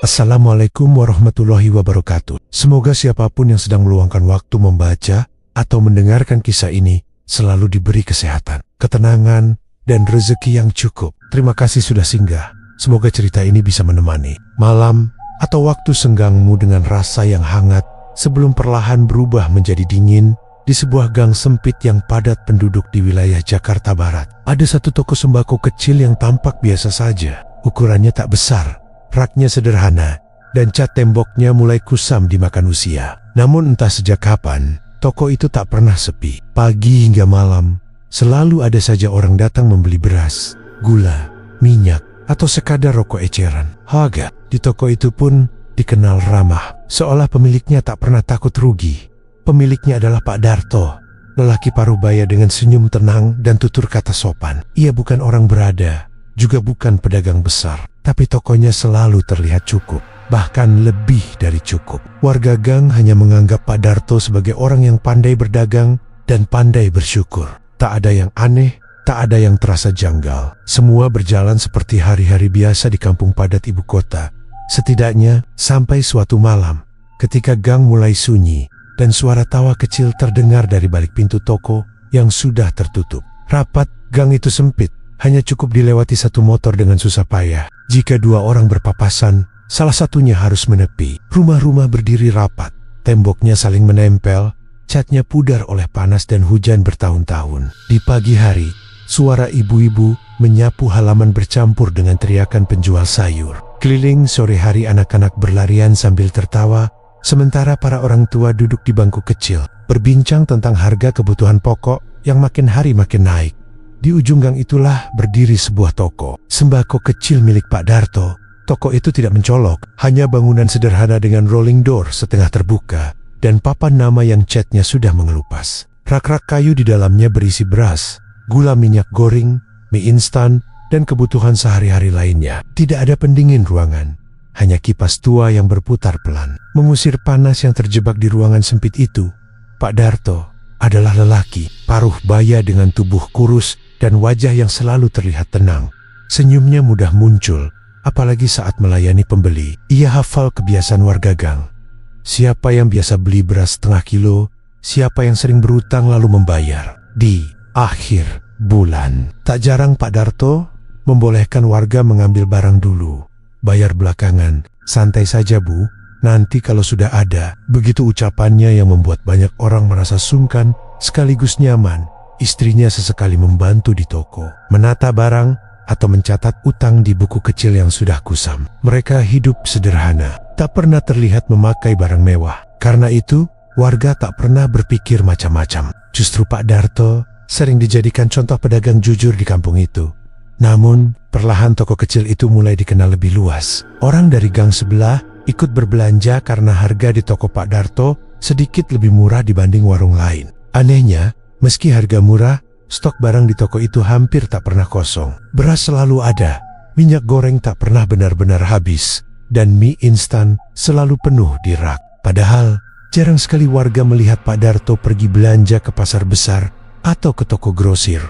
Assalamualaikum warahmatullahi wabarakatuh. Semoga siapapun yang sedang meluangkan waktu membaca atau mendengarkan kisah ini selalu diberi kesehatan, ketenangan, dan rezeki yang cukup. Terima kasih sudah singgah. Semoga cerita ini bisa menemani malam atau waktu senggangmu dengan rasa yang hangat sebelum perlahan berubah menjadi dingin di sebuah gang sempit yang padat penduduk di wilayah Jakarta Barat. Ada satu toko sembako kecil yang tampak biasa saja. Ukurannya tak besar, raknya sederhana, dan cat temboknya mulai kusam dimakan usia. Namun entah sejak kapan, toko itu tak pernah sepi. Pagi hingga malam, selalu ada saja orang datang membeli beras, gula, minyak, atau sekadar rokok eceran. Harga di toko itu pun dikenal ramah, seolah pemiliknya tak pernah takut rugi. Pemiliknya adalah Pak Darto, lelaki parubaya dengan senyum tenang dan tutur kata sopan. Ia bukan orang berada, juga bukan pedagang besar, tapi tokonya selalu terlihat cukup, bahkan lebih dari cukup. Warga gang hanya menganggap Pak Darto sebagai orang yang pandai berdagang dan pandai bersyukur. Tak ada yang aneh, tak ada yang terasa janggal. Semua berjalan seperti hari-hari biasa di kampung padat ibu kota. Setidaknya sampai suatu malam, ketika gang mulai sunyi dan suara tawa kecil terdengar dari balik pintu toko yang sudah tertutup. Rapat, gang itu sempit. Hanya cukup dilewati satu motor dengan susah payah. Jika dua orang berpapasan, salah satunya harus menepi. Rumah-rumah berdiri rapat, temboknya saling menempel, catnya pudar oleh panas dan hujan bertahun-tahun. Di pagi hari, suara ibu-ibu menyapu halaman bercampur dengan teriakan penjual sayur. Keliling sore hari anak-anak berlarian sambil tertawa, sementara para orang tua duduk di bangku kecil, berbincang tentang harga kebutuhan pokok yang makin hari makin naik. Di ujung gang itulah berdiri sebuah toko sembako kecil milik Pak Darto. Toko itu tidak mencolok, hanya bangunan sederhana dengan rolling door setengah terbuka dan papan nama yang catnya sudah mengelupas. Rak-rak kayu di dalamnya berisi beras, gula minyak goreng, mie instan, dan kebutuhan sehari-hari lainnya. Tidak ada pendingin ruangan, hanya kipas tua yang berputar pelan, mengusir panas yang terjebak di ruangan sempit itu. Pak Darto adalah lelaki paruh baya dengan tubuh kurus dan wajah yang selalu terlihat tenang. Senyumnya mudah muncul, apalagi saat melayani pembeli. Ia hafal kebiasaan warga gang. Siapa yang biasa beli beras setengah kilo, siapa yang sering berutang lalu membayar di akhir bulan. Tak jarang Pak Darto membolehkan warga mengambil barang dulu, bayar belakangan. Santai saja Bu, nanti kalau sudah ada. Begitu ucapannya yang membuat banyak orang merasa sungkan sekaligus nyaman. Istrinya sesekali membantu di toko, menata barang atau mencatat utang di buku kecil yang sudah kusam. Mereka hidup sederhana, tak pernah terlihat memakai barang mewah. Karena itu, warga tak pernah berpikir macam-macam. Justru Pak Darto sering dijadikan contoh pedagang jujur di kampung itu. Namun, perlahan toko kecil itu mulai dikenal lebih luas. Orang dari gang sebelah ikut berbelanja karena harga di toko Pak Darto sedikit lebih murah dibanding warung lain. Anehnya, meski harga murah, stok barang di toko itu hampir tak pernah kosong. Beras selalu ada, minyak goreng tak pernah benar-benar habis, dan mie instan selalu penuh di rak. Padahal, jarang sekali warga melihat Pak Darto pergi belanja ke pasar besar atau ke toko grosir.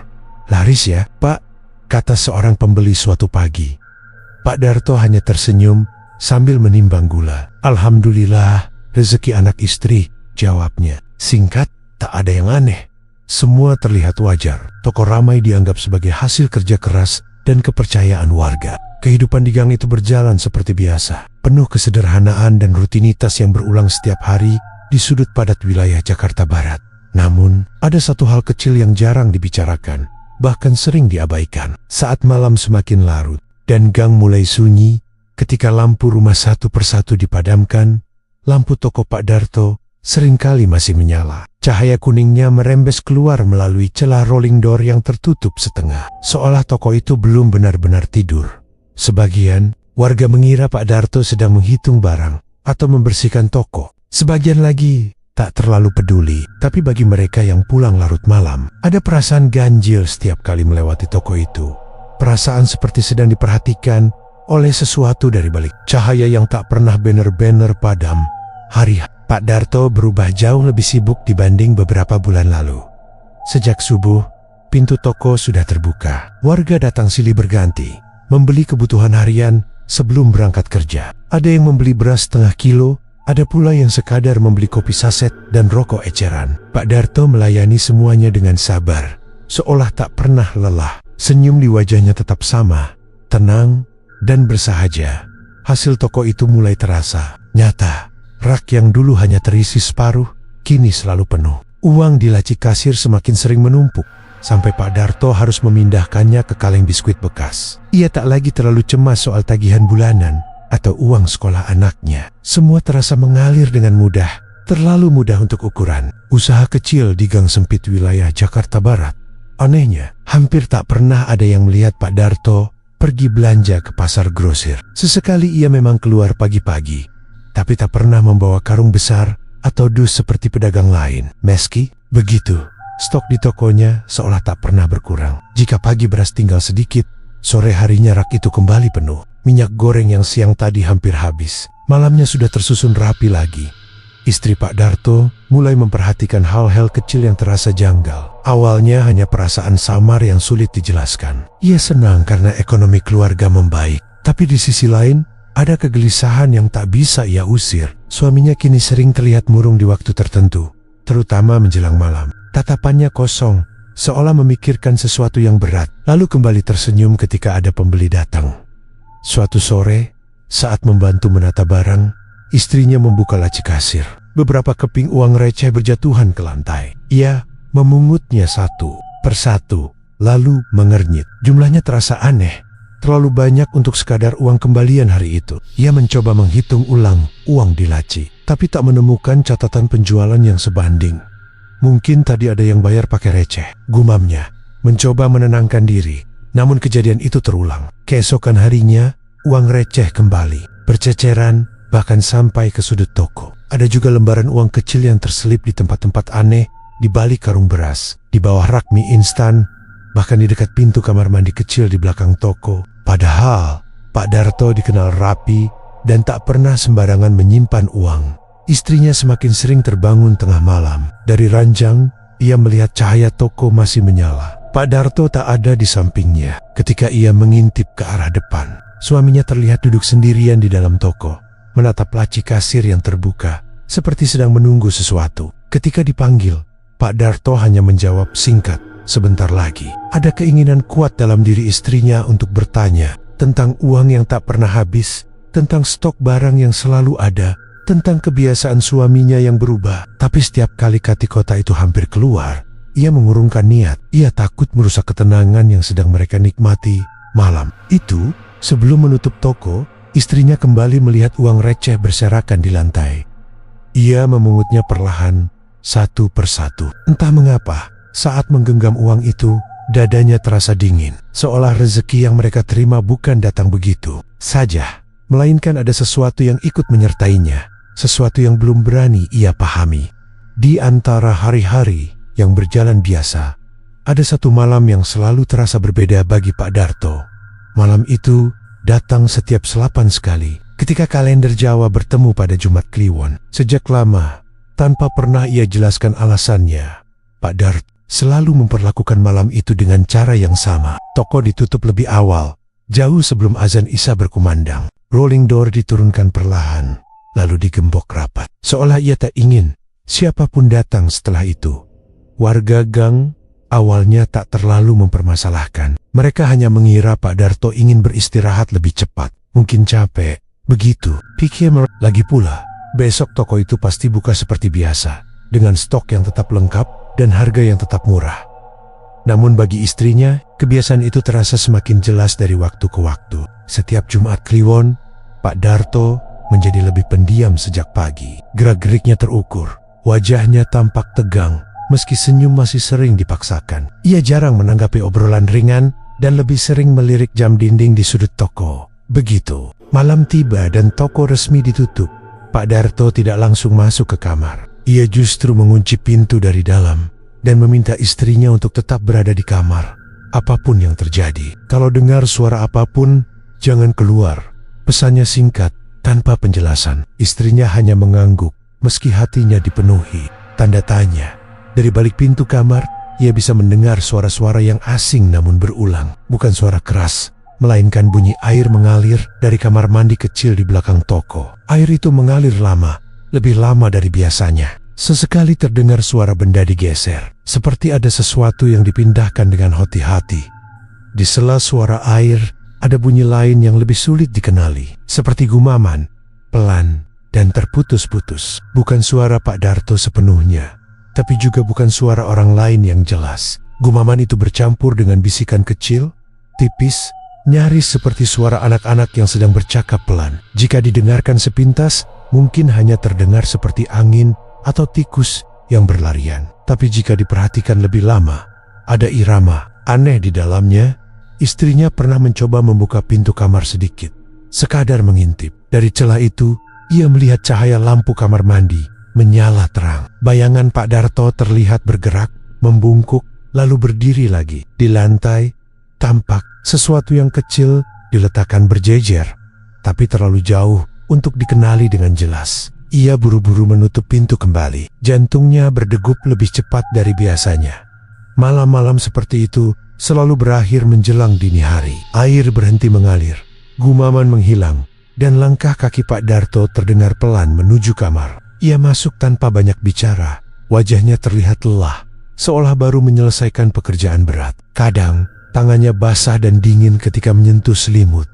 "Laris ya, Pak?" kata seorang pembeli suatu pagi. Pak Darto hanya tersenyum sambil menimbang gula. "Alhamdulillah, rezeki anak istri," jawabnya. Singkat, tak ada yang aneh. Semua terlihat wajar. Toko ramai dianggap sebagai hasil kerja keras dan kepercayaan warga. Kehidupan di gang itu berjalan seperti biasa, penuh kesederhanaan dan rutinitas yang berulang setiap hari di sudut padat wilayah Jakarta Barat. Namun, ada satu hal kecil yang jarang dibicarakan, bahkan sering diabaikan. Saat malam semakin larut dan gang mulai sunyi, ketika lampu rumah satu persatu dipadamkan, lampu toko Pak Darto seringkali masih menyala. Cahaya kuningnya merembes keluar melalui celah rolling door yang tertutup setengah, seolah toko itu belum benar-benar tidur. Sebagian warga mengira Pak Darto sedang menghitung barang atau membersihkan toko. Sebagian lagi tak terlalu peduli, tapi bagi mereka yang pulang larut malam, ada perasaan ganjil setiap kali melewati toko itu. Perasaan seperti sedang diperhatikan oleh sesuatu dari balik cahaya yang tak pernah benar-benar padam. Hari Pak Darto berubah jauh lebih sibuk dibanding beberapa bulan lalu. Sejak subuh, pintu toko sudah terbuka. Warga datang silih berganti, membeli kebutuhan harian sebelum berangkat kerja. Ada yang membeli beras setengah kilo, ada pula yang sekadar membeli kopi saset dan rokok eceran. Pak Darto melayani semuanya dengan sabar, seolah tak pernah lelah. Senyum di wajahnya tetap sama, tenang dan bersahaja. Hasil toko itu mulai terasa nyata. Rak yang dulu hanya terisi separuh, kini selalu penuh. Uang di laci kasir semakin sering menumpuk, sampai Pak Darto harus memindahkannya ke kaleng biskuit bekas. Ia tak lagi terlalu cemas soal tagihan bulanan atau uang sekolah anaknya. Semua terasa mengalir dengan mudah, terlalu mudah untuk ukuran. Usaha kecil di gang sempit wilayah Jakarta Barat. Anehnya, hampir tak pernah ada yang melihat Pak Darto pergi belanja ke pasar grosir. Sesekali ia memang keluar pagi-pagi, tapi tak pernah membawa karung besar atau dus seperti pedagang lain. Meski begitu, stok di tokonya seolah tak pernah berkurang. Jika pagi beras tinggal sedikit, sore harinya rak itu kembali penuh. Minyak goreng yang siang tadi hampir habis, malamnya sudah tersusun rapi lagi. Istri Pak Darto mulai memperhatikan hal-hal kecil yang terasa janggal. Awalnya hanya perasaan samar yang sulit dijelaskan. Ia senang karena ekonomi keluarga membaik, tapi di sisi lain, ada kegelisahan yang tak bisa ia usir. Suaminya kini sering terlihat murung di waktu tertentu, terutama menjelang malam. Tatapannya kosong, seolah memikirkan sesuatu yang berat, lalu kembali tersenyum ketika ada pembeli datang. Suatu sore, saat membantu menata barang, istrinya membuka laci kasir. Beberapa keping uang receh berjatuhan ke lantai. Ia memungutnya satu persatu, lalu mengernyit. Jumlahnya terasa aneh, terlalu banyak untuk sekadar uang kembalian hari itu. Ia mencoba menghitung ulang uang di laci, tapi tak menemukan catatan penjualan yang sebanding. Mungkin tadi ada yang bayar pakai receh, gumamnya. Mencoba menenangkan diri, namun kejadian itu terulang. Keesokan harinya, uang receh kembali, berceceran, bahkan sampai ke sudut toko. Ada juga lembaran uang kecil yang terselip di tempat-tempat aneh, di balik karung beras, di bawah rak mie instan, bahkan di dekat pintu kamar mandi kecil di belakang toko. Padahal, Pak Darto dikenal rapi dan tak pernah sembarangan menyimpan uang. Istrinya semakin sering terbangun tengah malam. Dari ranjang, ia melihat cahaya toko masih menyala. Pak Darto tak ada di sampingnya. Ketika ia mengintip ke arah depan, suaminya terlihat duduk sendirian di dalam toko, menatap laci kasir yang terbuka, seperti sedang menunggu sesuatu. Ketika dipanggil, Pak Darto hanya menjawab singkat, "Sebentar lagi." Ada keinginan kuat dalam diri istrinya untuk bertanya tentang uang yang tak pernah habis, tentang stok barang yang selalu ada, tentang kebiasaan suaminya yang berubah. Tapi setiap kali kata-kata itu hampir keluar, ia mengurungkan niat. Ia takut merusak ketenangan yang sedang mereka nikmati malam itu. Sebelum menutup toko, istrinya kembali melihat uang receh berserakan di lantai. Ia memungutnya perlahan, satu persatu. Entah mengapa, saat menggenggam uang itu, dadanya terasa dingin, seolah rezeki yang mereka terima bukan datang begitu saja, melainkan ada sesuatu yang ikut menyertainya, sesuatu yang belum berani ia pahami. Di antara hari-hari yang berjalan biasa, ada satu malam yang selalu terasa berbeda bagi Pak Darto. Malam itu datang setiap 8 sekali, ketika kalender Jawa bertemu pada Jumat Kliwon. Sejak lama, tanpa pernah ia jelaskan alasannya, Pak Darto selalu memperlakukan malam itu dengan cara yang sama. Toko ditutup lebih awal, jauh sebelum azan Isya berkumandang. Rolling door diturunkan perlahan, lalu digembok rapat, seolah ia tak ingin siapapun datang setelah itu. Warga gang awalnya tak terlalu mempermasalahkan. Mereka hanya mengira Pak Darto ingin beristirahat lebih cepat. Mungkin capek, begitu pikir. Lagi pula, besok toko itu pasti buka seperti biasa, dengan stok yang tetap lengkap dan harga yang tetap murah. Namun bagi istrinya, kebiasaan itu terasa semakin jelas dari waktu ke waktu. Setiap Jumat Kliwon, Pak Darto menjadi lebih pendiam sejak pagi. Gerak-geriknya terukur, wajahnya tampak tegang, meski senyum masih sering dipaksakan. Ia jarang menanggapi obrolan ringan dan lebih sering melirik jam dinding di sudut toko. Begitu malam tiba dan toko resmi ditutup, Pak Darto tidak langsung masuk ke kamar. Ia justru mengunci pintu dari dalam dan meminta istrinya untuk tetap berada di kamar, apapun yang terjadi. Kalau dengar suara apapun, jangan keluar. Pesannya singkat, tanpa penjelasan. Istrinya hanya mengangguk, meski hatinya dipenuhi tanda tanya. Dari balik pintu kamar, ia bisa mendengar suara-suara yang asing namun berulang. Bukan suara keras, melainkan bunyi air mengalir dari kamar mandi kecil di belakang toko. Air itu mengalir lama, lebih lama dari biasanya. Sesekali terdengar suara benda digeser, seperti ada sesuatu yang dipindahkan dengan hati-hati. Di sela suara air, ada bunyi lain yang lebih sulit dikenali, seperti gumaman, pelan, dan terputus-putus. Bukan suara Pak Darto sepenuhnya, tapi juga bukan suara orang lain yang jelas. Gumaman itu bercampur dengan bisikan kecil, tipis, nyaris seperti suara anak-anak yang sedang bercakap pelan. Jika didengarkan sepintas, mungkin hanya terdengar seperti angin atau tikus yang berlarian. Tapi jika diperhatikan lebih lama, ada irama aneh di dalamnya. Istrinya pernah mencoba membuka pintu kamar sedikit, sekadar mengintip. Dari celah itu, ia melihat cahaya lampu kamar mandi menyala terang. Bayangan Pak Darto terlihat bergerak, membungkuk, lalu berdiri lagi. Di lantai, tampak sesuatu yang kecil diletakkan berjejer, tapi terlalu jauh untuk dikenali dengan jelas. Ia buru-buru menutup pintu kembali. Jantungnya berdegup lebih cepat dari biasanya. Malam-malam seperti itu selalu berakhir menjelang dini hari. Air berhenti mengalir, gumaman menghilang, dan langkah kaki Pak Darto terdengar pelan menuju kamar. Ia masuk tanpa banyak bicara. Wajahnya terlihat lelah, seolah baru menyelesaikan pekerjaan berat. Kadang, tangannya basah dan dingin ketika menyentuh selimut.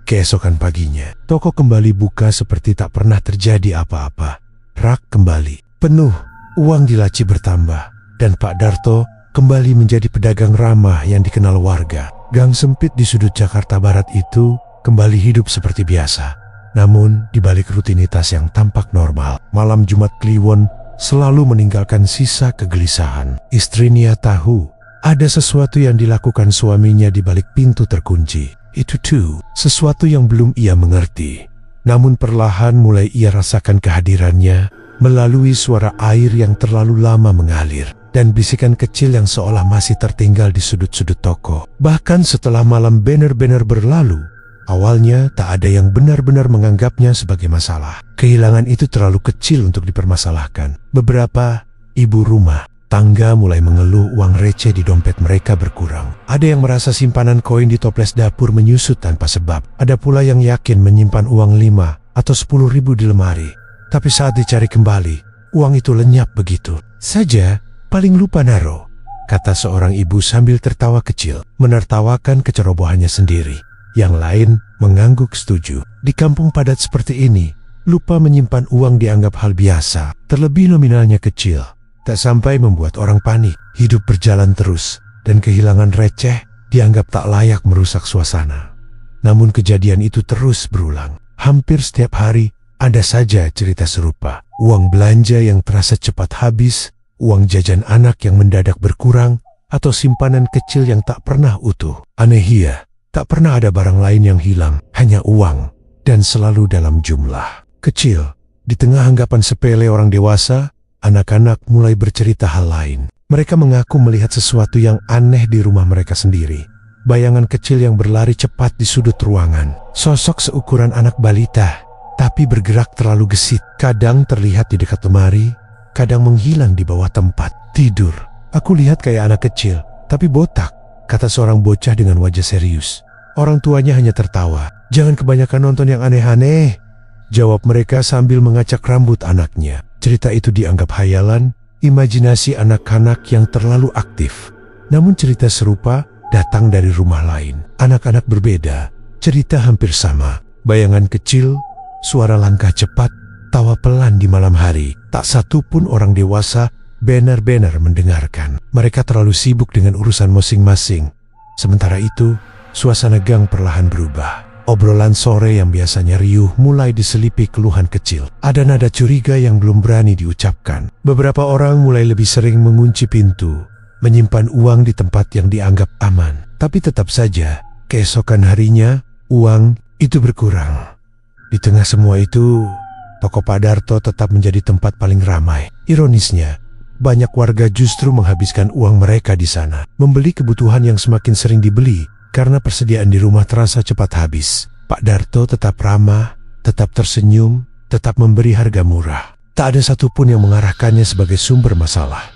Keesokan paginya, toko kembali buka seperti tak pernah terjadi apa-apa. Rak kembali penuh, uang di laci bertambah, dan Pak Darto kembali menjadi pedagang ramah yang dikenal warga. Gang sempit di sudut Jakarta Barat itu kembali hidup seperti biasa. Namun, di balik rutinitas yang tampak normal, malam Jumat Kliwon selalu meninggalkan sisa kegelisahan. Istri Nia tahu ada sesuatu yang dilakukan suaminya di balik pintu terkunci. Itu tuh, sesuatu yang belum ia mengerti. Namun perlahan mulai ia rasakan kehadirannya melalui suara air yang terlalu lama mengalir dan bisikan kecil yang seolah masih tertinggal di sudut-sudut toko. Bahkan setelah malam benar-benar berlalu, awalnya tak ada yang benar-benar menganggapnya sebagai masalah. Kehilangan itu terlalu kecil untuk dipermasalahkan. Beberapa ibu rumah tangga mulai mengeluh uang receh di dompet mereka berkurang. Ada yang merasa simpanan koin di toples dapur menyusut tanpa sebab. Ada pula yang yakin menyimpan uang 5 atau 10 ribu di lemari. Tapi saat dicari kembali, uang itu lenyap begitu saja. Paling lupa naro, kata seorang ibu sambil tertawa kecil, menertawakan kecerobohannya sendiri. Yang lain mengangguk setuju. Di kampung padat seperti ini, lupa menyimpan uang dianggap hal biasa, terlebih nominalnya kecil. Tak sampai membuat orang panik. Hidup berjalan terus, dan kehilangan receh dianggap tak layak merusak suasana. Namun kejadian itu terus berulang. Hampir setiap hari ada saja cerita serupa. Uang belanja yang terasa cepat habis, uang jajan anak yang mendadak berkurang, atau simpanan kecil yang tak pernah utuh. Aneh ya, tak pernah ada barang lain yang hilang, hanya uang, dan selalu dalam jumlah kecil. Di tengah anggapan sepele orang dewasa, anak-anak mulai bercerita hal lain. Mereka mengaku melihat sesuatu yang aneh di rumah mereka sendiri. Bayangan kecil yang berlari cepat di sudut ruangan. Sosok seukuran anak balita, tapi bergerak terlalu gesit. Kadang terlihat di dekat lemari, kadang menghilang di bawah tempat tidur. Aku lihat kayak anak kecil, tapi botak, kata seorang bocah dengan wajah serius. Orang tuanya hanya tertawa. Jangan kebanyakan nonton yang aneh-aneh, jawab mereka sambil mengacak rambut anaknya. Cerita itu dianggap hayalan, imajinasi anak-anak yang terlalu aktif. Namun cerita serupa datang dari rumah lain. Anak-anak berbeda, cerita hampir sama. Bayangan kecil, suara langkah cepat, tawa pelan di malam hari. Tak satu pun orang dewasa benar-benar mendengarkan. Mereka terlalu sibuk dengan urusan masing-masing. Sementara itu, suasana gang perlahan berubah. Obrolan sore yang biasanya riuh mulai diselipi keluhan kecil. Ada nada curiga yang belum berani diucapkan. Beberapa orang mulai lebih sering mengunci pintu, menyimpan uang di tempat yang dianggap aman. Tapi tetap saja, keesokan harinya, uang itu berkurang. Di tengah semua itu, toko Pak Darto tetap menjadi tempat paling ramai. Ironisnya, banyak warga justru menghabiskan uang mereka di sana, membeli kebutuhan yang semakin sering dibeli karena persediaan di rumah terasa cepat habis. Pak Darto tetap ramah, tetap tersenyum, tetap memberi harga murah. Tak ada satupun yang mengarahkannya sebagai sumber masalah.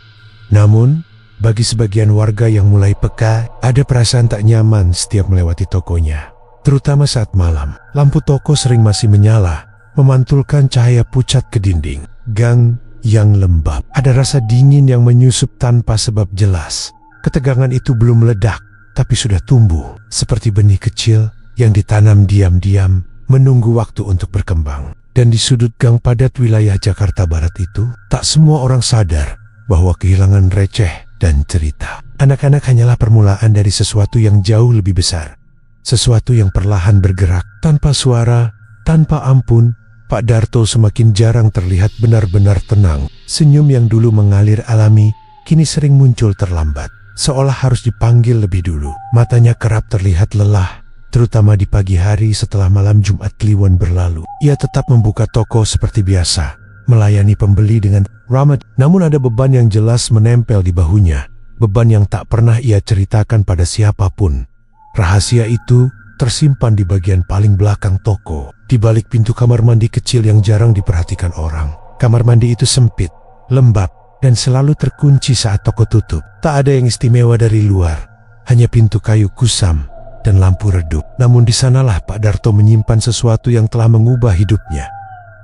Namun, bagi sebagian warga yang mulai peka, ada perasaan tak nyaman setiap melewati tokonya. terutama saat malam. Lampu toko sering masih menyala, memantulkan cahaya pucat ke dinding. Gang yang lembab. Ada rasa dingin yang menyusup tanpa sebab jelas. Ketegangan itu belum meledak, tapi sudah tumbuh, seperti benih kecil yang ditanam diam-diam, menunggu waktu untuk berkembang. Dan di sudut gang padat wilayah Jakarta Barat itu, tak semua orang sadar bahwa kehilangan receh dan cerita. Anak-anak hanyalah permulaan dari sesuatu yang jauh lebih besar. Sesuatu yang perlahan bergerak, tanpa suara, tanpa ampun. Pak Darto semakin jarang terlihat benar-benar tenang. Senyum yang dulu mengalir alami, kini sering muncul terlambat. Seolah harus dipanggil lebih dulu. Matanya kerap terlihat lelah, terutama di pagi hari setelah malam Jumat Kliwon berlalu. Ia tetap membuka toko seperti biasa, melayani pembeli dengan ramah. Namun ada beban yang jelas menempel di bahunya. Beban yang tak pernah ia ceritakan pada siapapun. Rahasia itu tersimpan di bagian paling belakang toko, di balik pintu kamar mandi kecil yang jarang diperhatikan orang. Kamar mandi itu sempit, lembab, dan selalu terkunci saat toko tutup. Tak ada yang istimewa dari luar, hanya pintu kayu kusam dan lampu redup. Namun di sanalah Pak Darto menyimpan sesuatu yang telah mengubah hidupnya.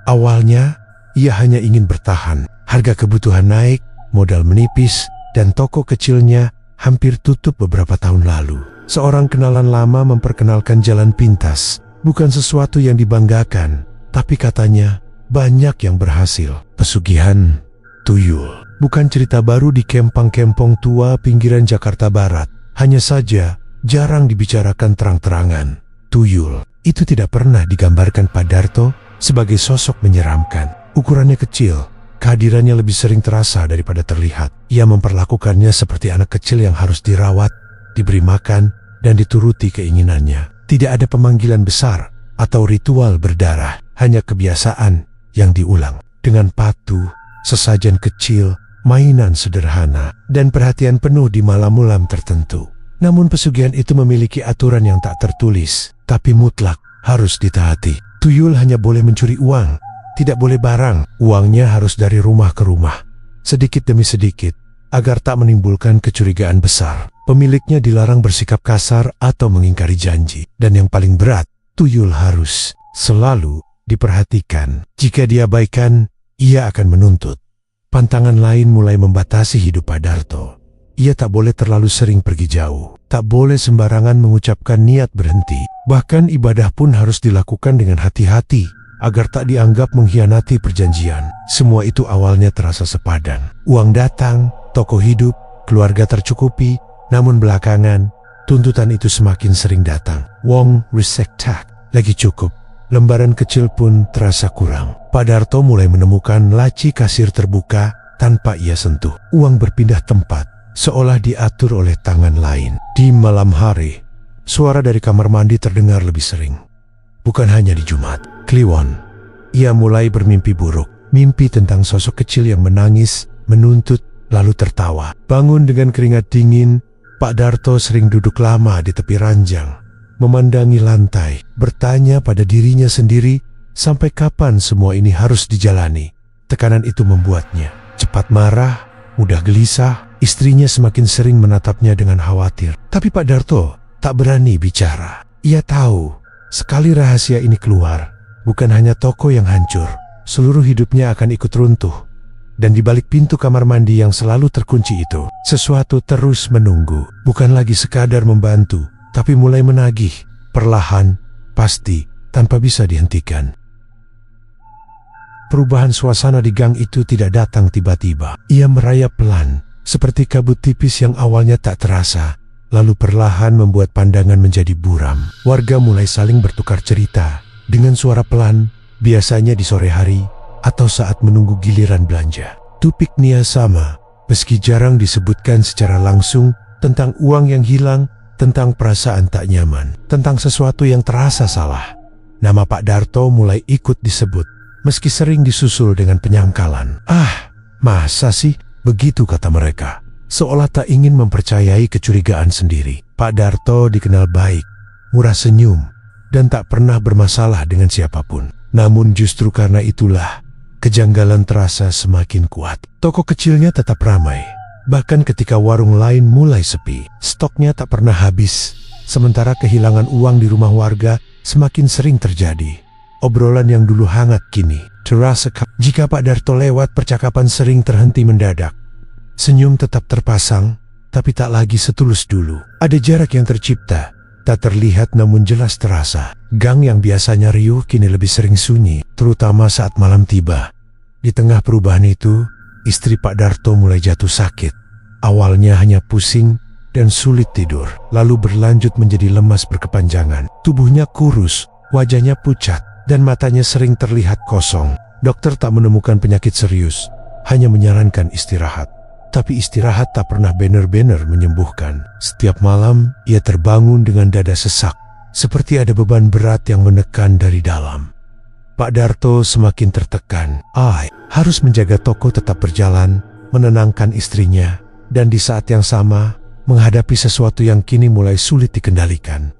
Awalnya, ia hanya ingin bertahan. Harga kebutuhan naik, modal menipis, dan toko kecilnya hampir tutup beberapa tahun lalu. Seorang kenalan lama memperkenalkan jalan pintas. Bukan sesuatu yang dibanggakan, tapi katanya banyak yang berhasil. Pesugihan tuyul. Bukan cerita baru di kempang-kempong tua pinggiran Jakarta Barat. Hanya saja jarang dibicarakan terang-terangan. Tuyul itu tidak pernah digambarkan Pak Darto sebagai sosok menyeramkan. Ukurannya kecil, kehadirannya lebih sering terasa daripada terlihat. Ia memperlakukannya seperti anak kecil yang harus dirawat, diberi makan, dan dituruti keinginannya. Tidak ada pemanggilan besar atau ritual berdarah, hanya kebiasaan yang diulang. Dengan patuh, sesajen kecil, mainan sederhana, dan perhatian penuh di malam-malam tertentu. Namun pesugihan itu memiliki aturan yang tak tertulis, tapi mutlak harus ditaati. Tuyul hanya boleh mencuri uang, tidak boleh barang. Uangnya harus dari rumah ke rumah, sedikit demi sedikit, agar tak menimbulkan kecurigaan besar. Pemiliknya dilarang bersikap kasar atau mengingkari janji. Dan yang paling berat, tuyul harus selalu diperhatikan. Jika diabaikan, ia akan menuntut. Pantangan lain mulai membatasi hidup Pak Darto. Ia tak boleh terlalu sering pergi jauh. Tak boleh sembarangan mengucapkan niat berhenti. Bahkan ibadah pun harus dilakukan dengan hati-hati, agar tak dianggap mengkhianati perjanjian. Semua itu awalnya terasa sepadan. Uang datang, toko hidup, keluarga tercukupi. Namun belakangan, tuntutan itu semakin sering datang. Wong resektak, lagi cukup. Lembaran kecil pun terasa kurang. Pak Darto mulai menemukan laci kasir terbuka tanpa ia sentuh. Uang berpindah tempat, seolah diatur oleh tangan lain. Di malam hari, suara dari kamar mandi terdengar lebih sering. Bukan hanya di Jumat Kliwon. Ia mulai bermimpi buruk. Mimpi tentang sosok kecil yang menangis, menuntut, lalu tertawa. Bangun dengan keringat dingin, Pak Darto sering duduk lama di tepi ranjang, memandangi lantai, bertanya pada dirinya sendiri, sampai kapan semua ini harus dijalani. Tekanan itu membuatnya cepat marah, mudah gelisah. Istrinya semakin sering menatapnya dengan khawatir. Tapi Pak Darto tak berani bicara. Ia tahu, sekali rahasia ini keluar, bukan hanya toko yang hancur, seluruh hidupnya akan ikut runtuh. Dan di balik pintu kamar mandi yang selalu terkunci itu, sesuatu terus menunggu. Bukan lagi sekadar membantu, tapi mulai menagih, perlahan, pasti, tanpa bisa dihentikan. Perubahan suasana di gang itu tidak datang tiba-tiba. Ia merayap pelan, seperti kabut tipis yang awalnya tak terasa, lalu perlahan membuat pandangan menjadi buram. Warga mulai saling bertukar cerita, dengan suara pelan, biasanya di sore hari, atau saat menunggu giliran belanja. Topiknya sama, meski jarang disebutkan secara langsung, tentang uang yang hilang, tentang perasaan tak nyaman, tentang sesuatu yang terasa salah. Nama Pak Darto mulai ikut disebut, meski sering disusul dengan penyangkalan. Ah, masa sih? Begitu kata mereka, seolah tak ingin mempercayai kecurigaan sendiri. Pak Darto dikenal baik, murah senyum, dan tak pernah bermasalah dengan siapapun. Namun justru karena itulah, kejanggalan terasa semakin kuat. Toko kecilnya tetap ramai, bahkan ketika warung lain mulai sepi. Stoknya tak pernah habis, Sementara kehilangan uang di rumah warga semakin sering terjadi. Obrolan yang dulu hangat kini terasa jika Pak Darto lewat, percakapan sering terhenti mendadak. Senyum tetap terpasang, tapi tak lagi setulus dulu. Ada jarak yang tercipta, tak terlihat namun jelas terasa. Gang yang biasanya riuh kini lebih sering sunyi, terutama saat malam tiba. Di tengah perubahan itu, istri Pak Darto mulai jatuh sakit. Awalnya hanya pusing dan sulit tidur, lalu berlanjut menjadi lemas berkepanjangan. Tubuhnya kurus, wajahnya pucat, dan matanya sering terlihat kosong. Dokter tak menemukan penyakit serius, hanya menyarankan istirahat. Tapi istirahat tak pernah benar-benar menyembuhkan. Setiap malam, ia terbangun dengan dada sesak, seperti ada beban berat yang menekan dari dalam. Pak Darto semakin tertekan. Harus menjaga toko tetap berjalan, menenangkan istrinya, dan di saat yang sama, menghadapi sesuatu yang kini mulai sulit dikendalikan.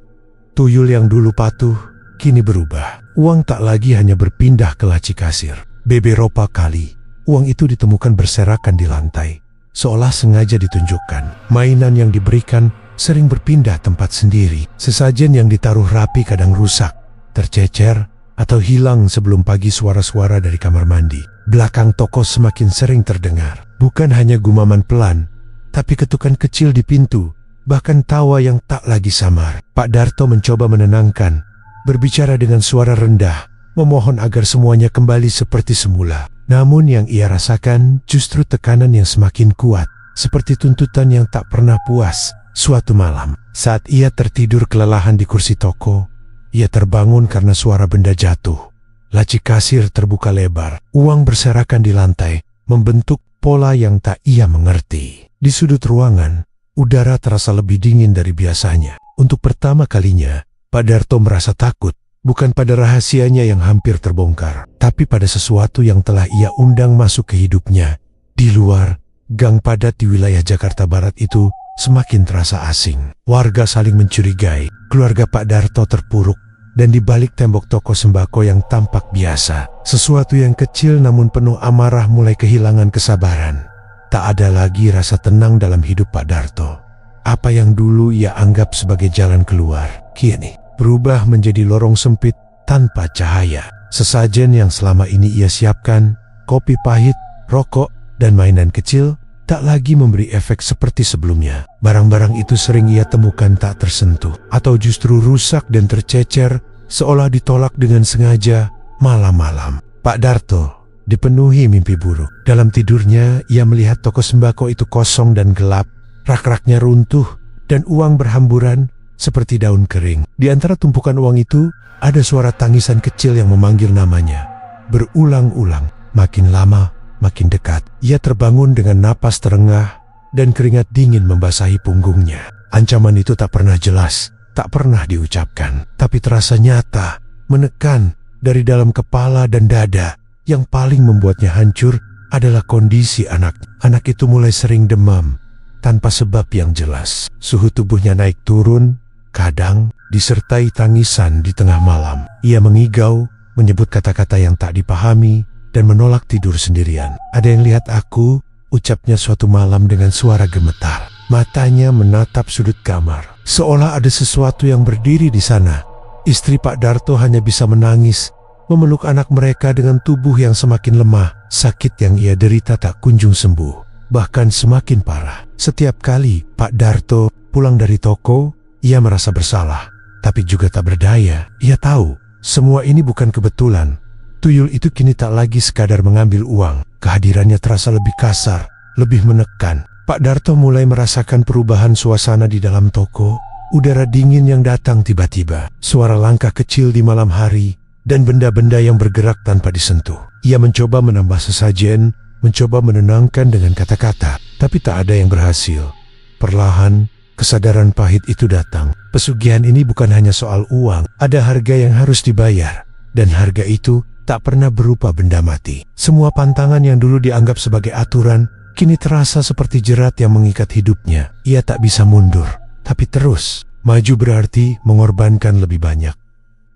Tuyul yang dulu patuh, kini berubah. Uang tak lagi hanya berpindah ke laci kasir. Beberapa kali, uang itu ditemukan berserakan di lantai, seolah sengaja ditunjukkan. Mainan yang diberikan sering berpindah tempat sendiri. Sesajen yang ditaruh rapi kadang rusak, tercecer, atau hilang sebelum pagi. Suara-suara dari kamar mandi belakang toko semakin sering terdengar. Bukan hanya gumaman pelan, tapi ketukan kecil di pintu, bahkan tawa yang tak lagi samar. Pak Darto mencoba menenangkan, berbicara dengan suara rendah, memohon agar semuanya kembali seperti semula. Namun yang ia rasakan justru tekanan yang semakin kuat, seperti tuntutan yang tak pernah puas. Suatu malam, saat ia tertidur kelelahan di kursi toko, ia terbangun karena suara benda jatuh. Laci kasir terbuka lebar, uang berserakan di lantai, membentuk pola yang tak ia mengerti. Di sudut ruangan, udara terasa lebih dingin dari biasanya. Untuk pertama kalinya, Pak Darto merasa takut, bukan pada rahasianya yang hampir terbongkar, tapi pada sesuatu yang telah ia undang masuk ke hidupnya. Di luar, gang padat di wilayah Jakarta Barat itu semakin terasa asing. Warga saling mencurigai, keluarga Pak Darto terpuruk, dan di balik tembok toko sembako yang tampak biasa, sesuatu yang kecil namun penuh amarah mulai kehilangan kesabaran. Tak ada lagi rasa tenang dalam hidup Pak Darto. Apa yang dulu ia anggap sebagai jalan keluar, kini berubah menjadi lorong sempit tanpa cahaya. Sesajen yang selama ini ia siapkan, kopi pahit, rokok, dan mainan kecil, tak lagi memberi efek seperti sebelumnya. Barang-barang itu sering ia temukan tak tersentuh, atau justru rusak dan tercecer, seolah ditolak dengan sengaja malam-malam. Pak Darto dipenuhi mimpi buruk. Dalam tidurnya, ia melihat toko sembako itu kosong dan gelap, rak-raknya runtuh, dan uang berhamburan seperti daun kering. Di antara tumpukan uang itu, ada suara tangisan kecil yang memanggil namanya. Berulang-ulang, makin lama, makin dekat. Ia terbangun dengan napas terengah, dan keringat dingin membasahi punggungnya. Ancaman itu tak pernah jelas, tak pernah diucapkan, tapi terasa nyata, menekan dari dalam kepala dan dada. Yang paling membuatnya hancur adalah kondisi anak. Anak itu mulai sering demam, tanpa sebab yang jelas. Suhu tubuhnya naik turun, kadang disertai tangisan di tengah malam. Ia mengigau, menyebut kata-kata yang tak dipahami, dan menolak tidur sendirian. "Ada yang lihat aku?" ucapnya suatu malam dengan suara gemetar. Matanya menatap sudut kamar, seolah ada sesuatu yang berdiri di sana. Istri Pak Darto hanya bisa menangis, memeluk anak mereka dengan tubuh yang semakin lemah. Sakit yang ia derita tak kunjung sembuh, bahkan semakin parah. Setiap kali Pak Darto pulang dari toko, ia merasa bersalah, tapi juga tak berdaya. Ia tahu, semua ini bukan kebetulan. Tuyul itu kini tak lagi sekadar mengambil uang. Kehadirannya terasa lebih kasar, lebih menekan. Pak Darto mulai merasakan perubahan suasana di dalam toko. Udara dingin yang datang tiba-tiba, suara langkah kecil di malam hari, dan benda-benda yang bergerak tanpa disentuh. Ia mencoba menambah sesajen, mencoba menenangkan dengan kata-kata, tapi tak ada yang berhasil. Perlahan, kesadaran pahit itu datang. Pesugihan ini bukan hanya soal uang, ada harga yang harus dibayar, dan harga itu tak pernah berupa benda mati. Semua pantangan yang dulu dianggap sebagai aturan, kini terasa seperti jerat yang mengikat hidupnya. Ia tak bisa mundur, tapi terus maju berarti mengorbankan lebih banyak.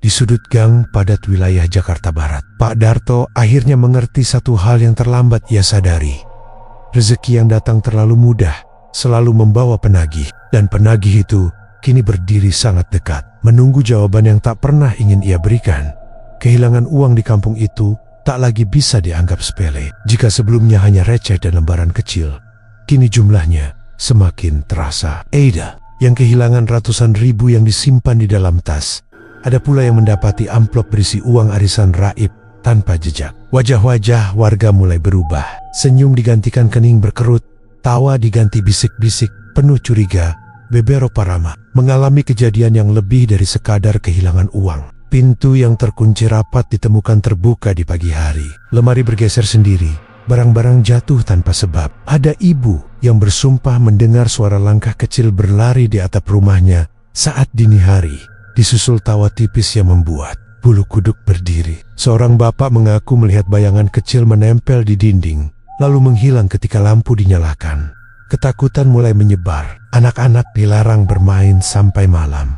Di sudut gang padat wilayah Jakarta Barat, Pak Darto akhirnya mengerti satu hal yang terlambat ia sadari. Rezeki yang datang terlalu mudah selalu membawa penagih, dan penagih itu kini berdiri sangat dekat, menunggu jawaban yang tak pernah ingin ia berikan. Kehilangan uang di kampung itu tak lagi bisa dianggap sepele. Jika sebelumnya hanya receh dan lembaran kecil, kini jumlahnya semakin terasa. Ada yang kehilangan ratusan ribu yang disimpan di dalam tas. Ada pula yang mendapati amplop berisi uang arisan raib tanpa jejak. Wajah-wajah warga mulai berubah. Senyum digantikan kening berkerut, tawa diganti bisik-bisik penuh curiga. Bebero Parama mengalami kejadian yang lebih dari sekadar kehilangan uang. Pintu yang terkunci rapat ditemukan terbuka di pagi hari. Lemari bergeser sendiri, barang-barang jatuh tanpa sebab. Ada ibu yang bersumpah mendengar suara langkah kecil berlari di atap rumahnya saat dini hari, disusul tawa tipis yang membuat bulu kuduk berdiri. Seorang bapak mengaku melihat bayangan kecil menempel di dinding, lalu menghilang ketika lampu dinyalakan. Ketakutan mulai menyebar. Anak-anak dilarang bermain sampai malam.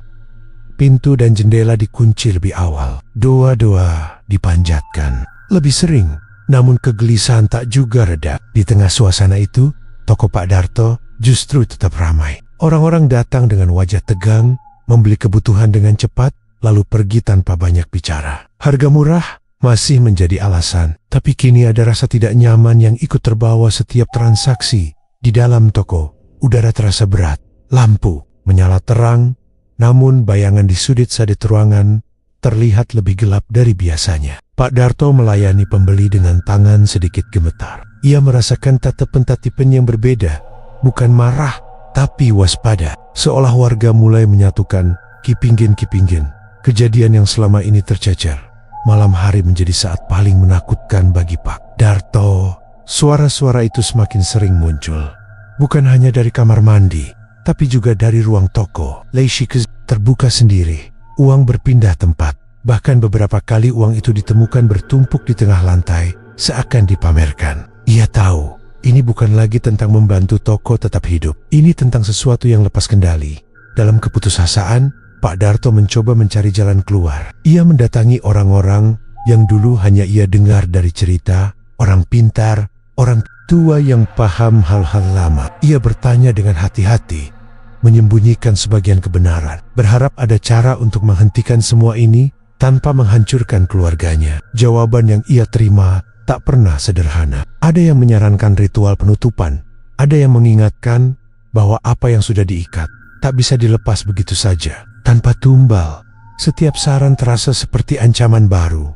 Pintu dan jendela dikunci lebih awal. Doa-doa dipanjatkan lebih sering, namun kegelisahan tak juga reda. Di tengah suasana itu, toko Pak Darto justru tetap ramai. Orang-orang datang dengan wajah tegang, membeli kebutuhan dengan cepat, lalu pergi tanpa banyak bicara. Harga murah masih menjadi alasan, tapi kini ada rasa tidak nyaman yang ikut terbawa setiap transaksi. Di dalam toko, udara terasa berat. Lampu menyala terang, namun bayangan di sudut-sudut ruangan terlihat lebih gelap dari biasanya. Pak Darto melayani pembeli dengan tangan sedikit gemetar. Ia merasakan tatap-tatapan yang berbeda, bukan marah, tapi waspada. Seolah warga mulai menyatukan kipingin-kipingin. Kejadian yang selama ini tercecer, malam hari menjadi saat paling menakutkan bagi Pak Darto. Suara-suara itu semakin sering muncul, bukan hanya dari kamar mandi, tapi juga dari ruang toko. Leishikes terbuka sendiri, uang berpindah tempat. Bahkan beberapa kali uang itu ditemukan bertumpuk di tengah lantai, seakan dipamerkan. Ia tahu, ini bukan lagi tentang membantu toko tetap hidup. Ini tentang sesuatu yang lepas kendali. Dalam keputusasaan, Pak Darto mencoba mencari jalan keluar. Ia mendatangi orang-orang yang dulu hanya ia dengar dari cerita, orang pintar, orang tua yang paham hal-hal lama. Ia bertanya dengan hati-hati, menyembunyikan sebagian kebenaran, berharap ada cara untuk menghentikan semua ini tanpa menghancurkan keluarganya. Jawaban yang ia terima tak pernah sederhana. Ada yang menyarankan ritual penutupan, ada yang mengingatkan bahwa apa yang sudah diikat tak bisa dilepas begitu saja, tanpa tumbal. Setiap saran terasa seperti ancaman baru.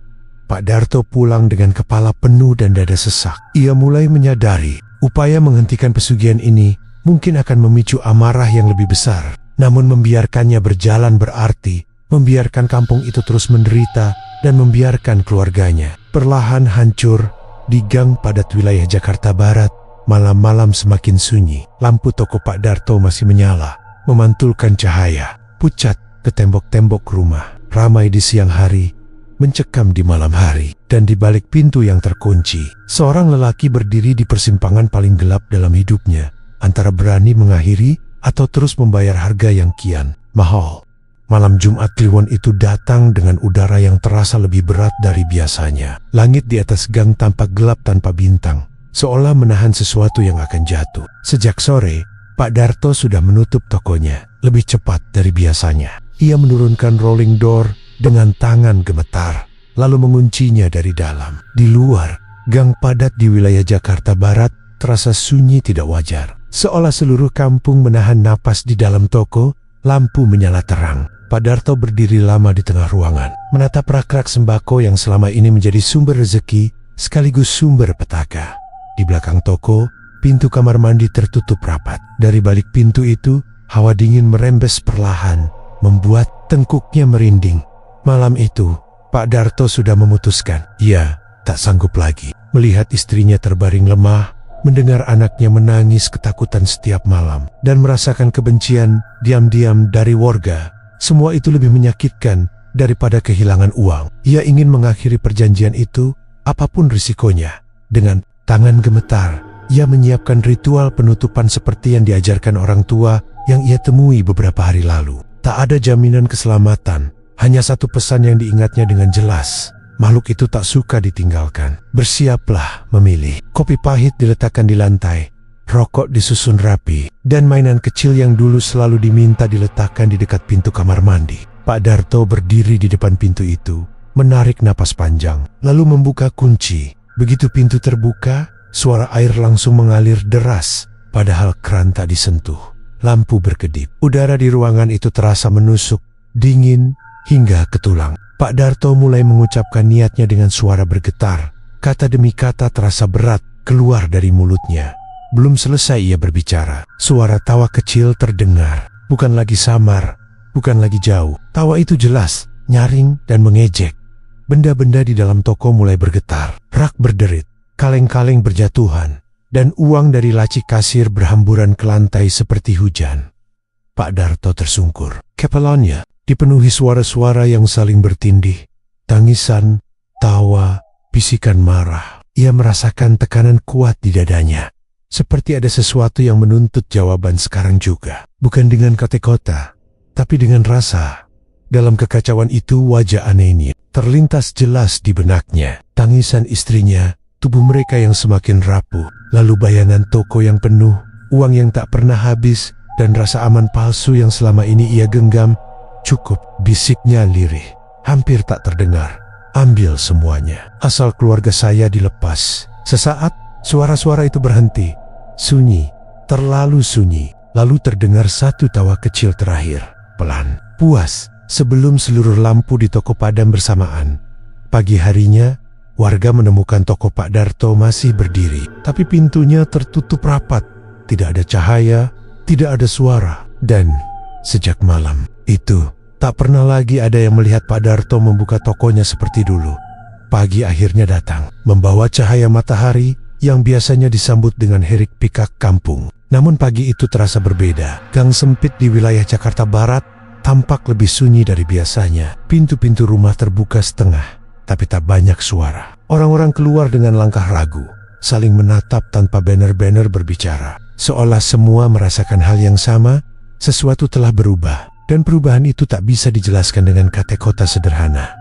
Pak Darto pulang dengan kepala penuh dan dada sesak. Ia mulai menyadari, upaya menghentikan pesugihan ini mungkin akan memicu amarah yang lebih besar. Namun membiarkannya berjalan berarti membiarkan kampung itu terus menderita dan membiarkan keluarganya perlahan hancur. Di gang padat wilayah Jakarta Barat, malam-malam semakin sunyi. Lampu toko Pak Darto masih menyala, memantulkan cahaya pucat ke tembok-tembok rumah. Ramai di siang hari, mencekam di malam hari. Dan di balik pintu yang terkunci, seorang lelaki berdiri di persimpangan paling gelap dalam hidupnya, antara berani mengakhiri atau terus membayar harga yang kian mahal. Malam Jumat Kliwon itu datang dengan udara yang terasa lebih berat dari biasanya. Langit di atas gang tampak gelap tanpa bintang, seolah menahan sesuatu yang akan jatuh. Sejak sore, Pak Darto sudah menutup tokonya lebih cepat dari biasanya. Ia menurunkan rolling door dengan tangan gemetar, lalu menguncinya dari dalam. Di luar, gang padat di wilayah Jakarta Barat terasa sunyi tidak wajar. Seolah seluruh kampung menahan napas. Di dalam toko, lampu menyala terang. Pak Darto berdiri lama di tengah ruangan, menatap rak-rak sembako yang selama ini menjadi sumber rezeki sekaligus sumber petaka. Di belakang toko, pintu kamar mandi tertutup rapat. Dari balik pintu itu, hawa dingin merembes perlahan, membuat tengkuknya merinding. Malam itu, Pak Darto sudah memutuskan. Ia tak sanggup lagi melihat istrinya terbaring lemah, mendengar anaknya menangis ketakutan setiap malam, dan merasakan kebencian diam-diam dari warga. Semua itu lebih menyakitkan daripada kehilangan uang. Ia ingin mengakhiri perjanjian itu, apapun risikonya. Dengan tangan gemetar, ia menyiapkan ritual penutupan seperti yang diajarkan orang tua yang ia temui beberapa hari lalu. Tak ada jaminan keselamatan, hanya satu pesan yang diingatnya dengan jelas. Makhluk itu tak suka ditinggalkan. Bersiaplah memilih. Kopi pahit diletakkan di lantai, rokok disusun rapi, dan mainan kecil yang dulu selalu diminta diletakkan di dekat pintu kamar mandi. Pak Darto berdiri di depan pintu itu, menarik napas panjang, lalu membuka kunci. Begitu pintu terbuka, suara air langsung mengalir deras, padahal keran tak disentuh. Lampu berkedip. Udara di ruangan itu terasa menusuk, dingin, hingga ke tulang. Pak Darto mulai mengucapkan niatnya dengan suara bergetar. Kata demi kata terasa berat keluar dari mulutnya. Belum selesai ia berbicara, suara tawa kecil terdengar. Bukan lagi samar, bukan lagi jauh. Tawa itu jelas, nyaring dan mengejek. Benda-benda di dalam toko mulai bergetar. Rak berderit, kaleng-kaleng berjatuhan, dan uang dari laci kasir berhamburan ke lantai seperti hujan. Pak Darto tersungkur. Kepalanya dipenuhi suara-suara yang saling bertindih. Tangisan, tawa, bisikan marah. Ia merasakan tekanan kuat di dadanya. Seperti ada sesuatu yang menuntut jawaban sekarang juga. Bukan dengan kata-kata, tapi dengan rasa. Dalam kekacauan itu wajah anehnya terlintas jelas di benaknya. Tangisan istrinya, tubuh mereka yang semakin rapuh, lalu bayangan toko yang penuh, uang yang tak pernah habis, dan rasa aman palsu yang selama ini ia genggam. Cukup, bisiknya lirih, hampir tak terdengar. Ambil semuanya, asal keluarga saya dilepas. Sesaat, suara-suara itu berhenti. Sunyi, terlalu sunyi. Lalu terdengar satu tawa kecil terakhir. Pelan, puas, sebelum seluruh lampu di toko padam bersamaan. Pagi harinya, warga menemukan toko Pak Darto masih berdiri. Tapi pintunya tertutup rapat. Tidak ada cahaya, tidak ada suara. Dan sejak malam itu, tak pernah lagi ada yang melihat Pak Darto membuka tokonya seperti dulu. Pagi akhirnya datang, membawa cahaya matahari yang biasanya disambut dengan hirik pikak kampung. Namun pagi itu terasa berbeda. Gang sempit di wilayah Jakarta Barat tampak lebih sunyi dari biasanya. Pintu-pintu rumah terbuka setengah, tapi tak banyak suara. Orang-orang keluar dengan langkah ragu, saling menatap tanpa banner-banner berbicara. Seolah semua merasakan hal yang sama, sesuatu telah berubah. Dan perubahan itu tak bisa dijelaskan dengan kata-kata sederhana.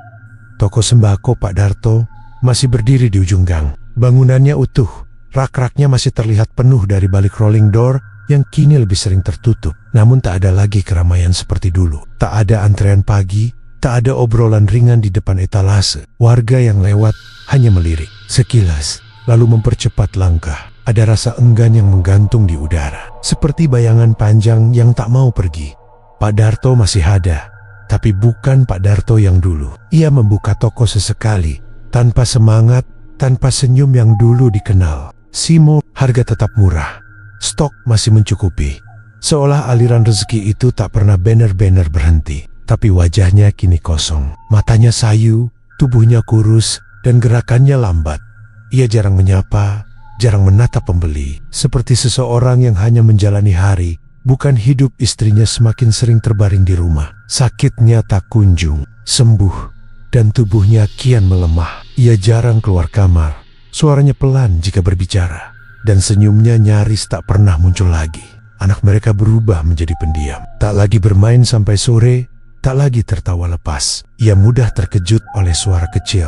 Toko sembako Pak Darto masih berdiri di ujung gang. Bangunannya utuh, rak-raknya masih terlihat penuh dari balik rolling door yang kini lebih sering tertutup. Namun tak ada lagi keramaian seperti dulu. Tak ada antrean pagi, tak ada obrolan ringan di depan etalase. Warga yang lewat hanya melirik sekilas, lalu mempercepat langkah. Ada rasa enggan yang menggantung di udara, seperti bayangan panjang yang tak mau pergi. Pak Darto masih ada, tapi bukan Pak Darto yang dulu. Ia membuka toko sesekali, tanpa semangat, tanpa senyum yang dulu dikenal. Simo, harga tetap murah. Stok masih mencukupi. Seolah aliran rezeki itu tak pernah banner-banner berhenti. Tapi wajahnya kini kosong. Matanya sayu, tubuhnya kurus, dan gerakannya lambat. Ia jarang menyapa, jarang menatap pembeli. Seperti seseorang yang hanya menjalani hari, bukan hidup. Istrinya semakin sering terbaring di rumah. Sakitnya tak kunjung sembuh, dan tubuhnya kian melemah. Ia jarang keluar kamar. Suaranya pelan jika berbicara, dan senyumnya nyaris tak pernah muncul lagi. Anak mereka berubah menjadi pendiam. Tak lagi bermain sampai sore, tak lagi tertawa lepas. Ia mudah terkejut oleh suara kecil,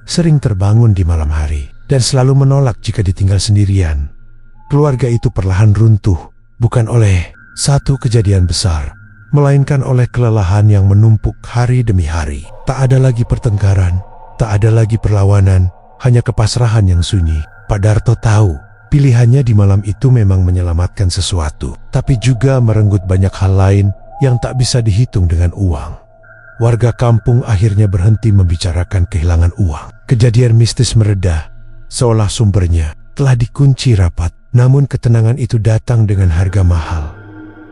sering terbangun di malam hari, dan selalu menolak jika ditinggal sendirian. Keluarga itu perlahan runtuh, bukan oleh satu kejadian besar, melainkan oleh kelelahan yang menumpuk hari demi hari. Tak ada lagi pertengkaran, tak ada lagi perlawanan, hanya kepasrahan yang sunyi. Pak Darto tahu, pilihannya di malam itu memang menyelamatkan sesuatu, tapi juga merenggut banyak hal lain yang tak bisa dihitung dengan uang. Warga kampung akhirnya berhenti membicarakan kehilangan uang. Kejadian mistis mereda, seolah sumbernya telah dikunci rapat. Namun ketenangan itu datang dengan harga mahal.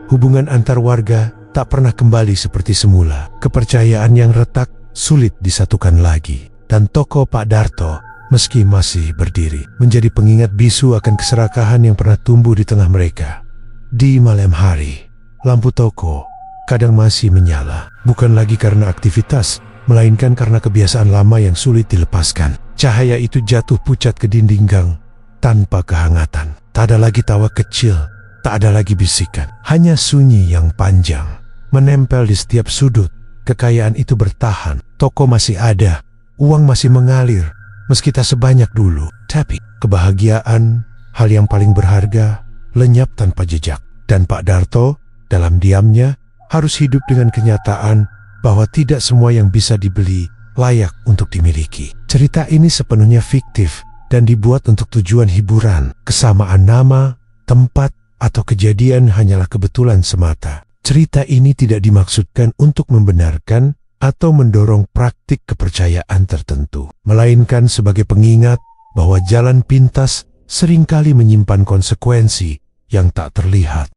Hubungan antar warga tak pernah kembali seperti semula. Kepercayaan yang retak sulit disatukan lagi. Dan toko Pak Darto, meski masih berdiri, menjadi pengingat bisu akan keserakahan yang pernah tumbuh di tengah mereka. Di malam hari, lampu toko kadang masih menyala, bukan lagi karena aktivitas, melainkan karena kebiasaan lama yang sulit dilepaskan. Cahaya itu jatuh pucat ke dinding gang tanpa kehangatan. Tak ada lagi tawa kecil, tak ada lagi bisikan, hanya sunyi yang panjang menempel di setiap sudut. Kekayaan itu bertahan, toko masih ada, uang masih mengalir, meski tak sebanyak dulu. Tapi kebahagiaan, hal yang paling berharga, lenyap tanpa jejak. Dan Pak Darto, dalam diamnya, harus hidup dengan kenyataan bahwa tidak semua yang bisa dibeli layak untuk dimiliki. Cerita ini sepenuhnya fiktif dan dibuat untuk tujuan hiburan. Kesamaan nama, tempat, atau kejadian hanyalah kebetulan semata. Cerita ini tidak dimaksudkan untuk membenarkan atau mendorong praktik kepercayaan tertentu, melainkan sebagai pengingat bahwa jalan pintas seringkali menyimpan konsekuensi yang tak terlihat.